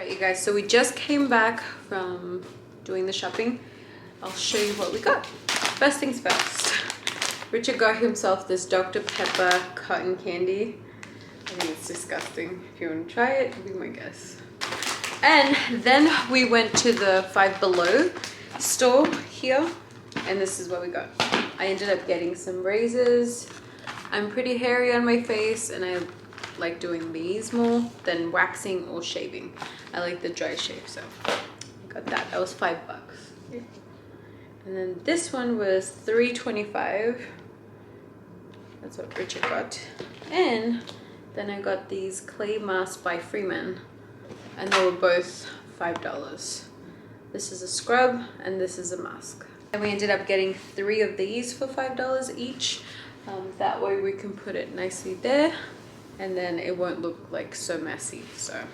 Alright, you guys, so we just came back from doing the shopping. I'll show you what we got. First things first, Richard got himself this Dr. Pepper cotton candy. I think it's disgusting. If you want to try it, be my guess. And then we went to the Five Below store here, and this is what we got. I ended up getting some razors. I'm pretty hairy on my face, and I like doing these more than waxing or shaving. I like the dry shave, so I got that. That was $5. Yeah. And then this one was $3.25. That's what Richard got. And then I got these clay masks by Freeman, and they were both $5. This is a scrub and this is a mask. And we ended up getting 3 of these for $5 each. That way we can put it nicely there, and then it won't look like so messy. So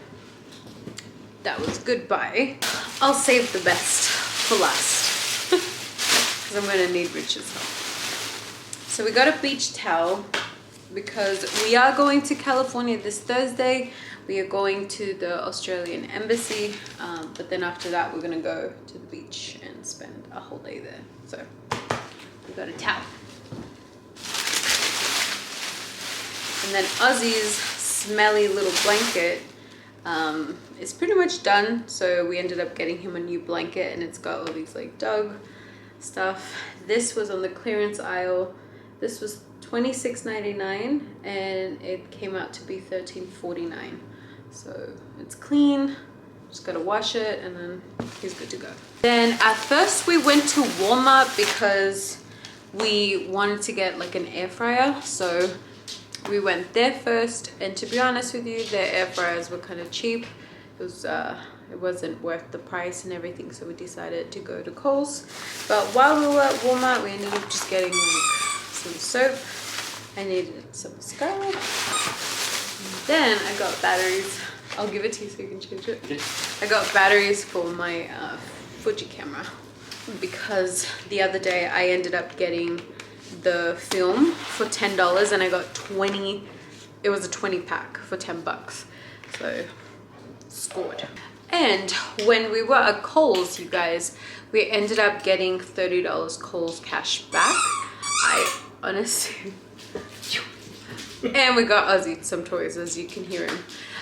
that was good buy. I'll save the best for last because I'm gonna need Richard's help. So we got a beach towel because we are going to California this Thursday. We are going to the Australian embassy, but then after that we're gonna go to the beach and spend a whole day there. So we got a towel. And then Ozzie's smelly little blanket is pretty much done. So we ended up getting him a new blanket, and it's got all these like dog stuff. This was on the clearance aisle. This was $26.99 and it came out to be $13.49. So it's clean. Just gotta wash it and then he's good to go. Then at first we went to Walmart because we wanted to get like an air fryer. So we went there first, and to be honest with you, their air fryers were kind of cheap. It wasn't worth the price and everything, so we decided to go to Kohl's. But while we were at Walmart, we ended up just getting like some soap. I needed some mascara. And then I got batteries. I'll give it to you so you can change it. Okay. I got batteries for my Fuji camera because the other day I ended up getting the film for $10 and I got 20. It was a 20 pack for $10. So scored. And when we were at Kohl's, you guys, we ended up getting $30 Kohl's cash back. I honestly and we got Ozzy some toys, as you can hear him.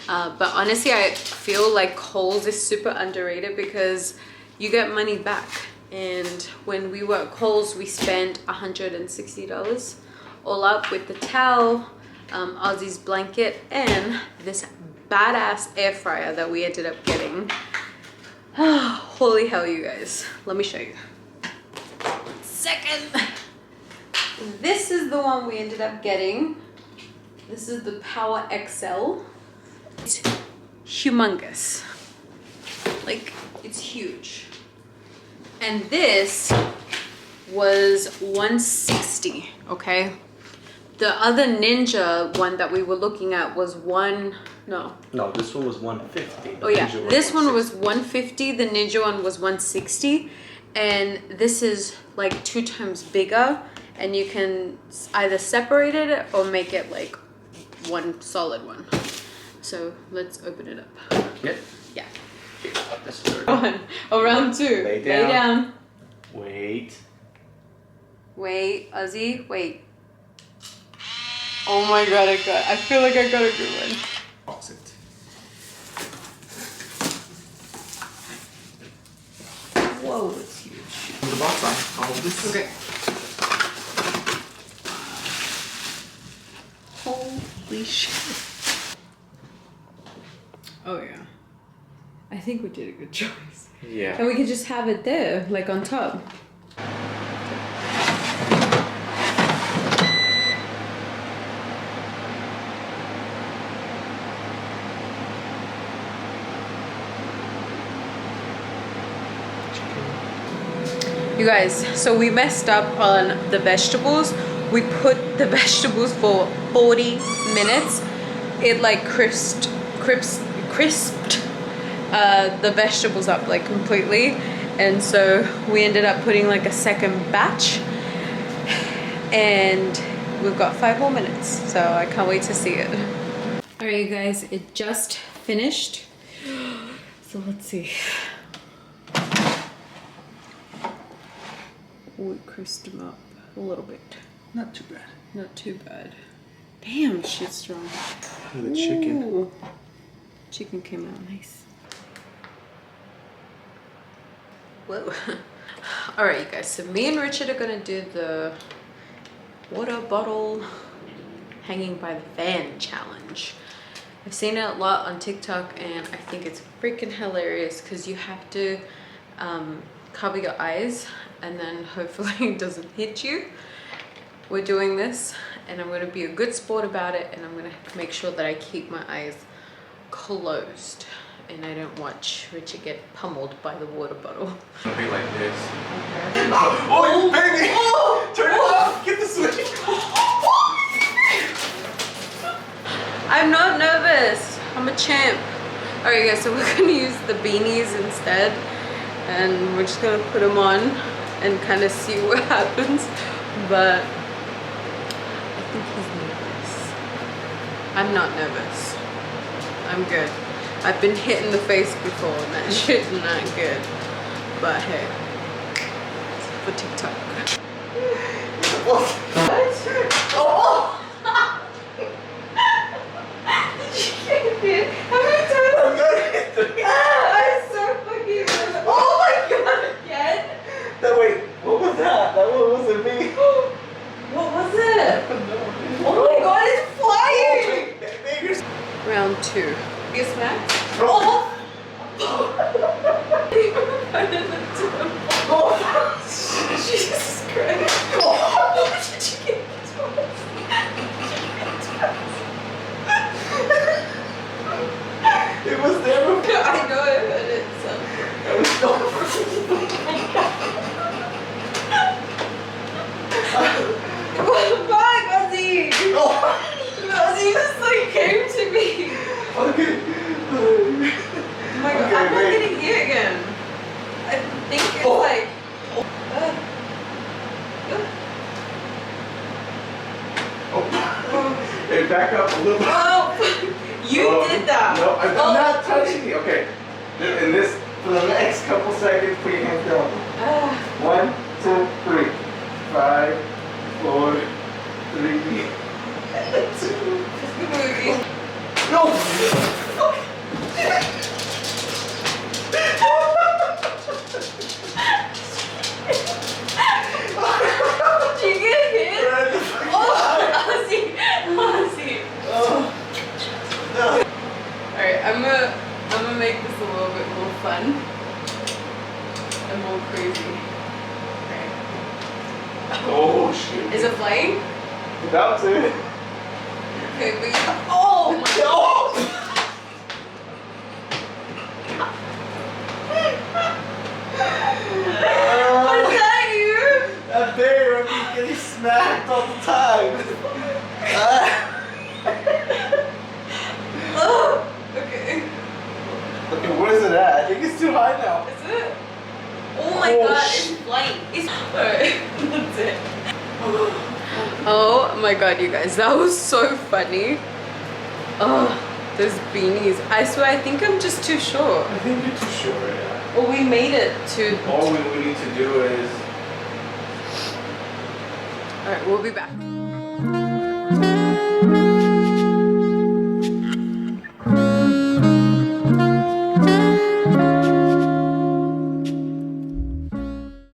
But honestly, I feel like Kohl's is super underrated because you get money back. And when we were at Kohl's, we spent $160 all up with the towel, Ozzy's blanket, and this badass air fryer that we ended up getting. Holy hell, you guys. Let me show you. 1 second. This is the one we ended up getting. This is the Power XL. It's humongous. Like, it's huge. And this was $160, okay? The other Ninja one that we were looking at was no, this one was $150. Oh yeah, this one was $150. The Ninja one was $160, and this is like 2 times bigger, and you can either separate it or make it like one solid one. So let's open it up. Yep. Yeah. Okay, that's the third one. Oh, round 2. Lay down. Lay down. Wait. Wait, Ozzy, wait. Oh my god, I feel like I got a good one. Pause it. Whoa, it's huge. Put the box on. I'll hold this. Okay. Holy shit. Oh yeah. I think we did a good choice. Yeah. And we could just have it there, like on top. You guys, so we messed up on the vegetables. We put the vegetables for 40 minutes. It like crisped the vegetables up like completely, and so we ended up putting like a second batch, and we've got 5 more minutes, so I can't wait to see it. All right, you guys, it just finished. So let's see. We creased him up a little bit. Not too bad. Not too bad. Damn, shit's strong. The chicken. Ooh. Chicken came out nice. Whoa. Alright, you guys. So me and Richard are gonna do the water bottle hanging by the fan challenge. I've seen it a lot on TikTok and I think it's freaking hilarious because you have to cover your eyes and then hopefully it doesn't hit you. We're doing this and I'm going to be a good sport about it and I'm going to make sure that I keep my eyes closed and I don't watch Richard get pummeled by the water bottle. It'll be like this. Okay. Oh, baby! Oh, turn it off! Get the switch! I'm not nervous. I'm a champ. Alright guys, so we're going to use the beanies instead and we're just going to put them on and kind of see what happens. But I think he's nervous. I'm not nervous. I'm good. I've been hit in the face before and that shit's not good. But hey, it's for TikTok. What? Oh! How many times? I'm so fucking nervous. Oh my god, again? Wait, what was that? That one wasn't me. What was it? Oh my god, it's flying! Round 2. You smack? Oh! Jesus Christ. Oh! Did you get It was there before. I know I heard it. So. It was so Fuck, Ozzy! Oh. Ozzy just like came to me. Okay. Oh my god, I'm not getting hit again. I think it's like. Hey, back up a little bit. Oh, you did that. No, I'm not touching you. Okay. And this, for the next couple seconds, put your hands down. 1, 2, 3. 5, 4, 3, 2. Movie. No! Did you get hit? Oh, Ozzy. Oh. No. Alright, I'm gonna make this a little bit more fun and more crazy. Okay. Oh, shit. Is it flying? About to. Okay, but oh my god! No! Was that you? That bear of me getting smacked all the time. Oh, okay. Okay, where's it at? I think it's too high now. Is it? Oh my Oh, god, it's flying. It's alright, that's it. Oh my god, you guys, that was so funny. Oh, those beanies. I swear, I think I'm just too short. I think you're too short, yeah. Well, we made it to... All we need to do is... Alright, we'll be back.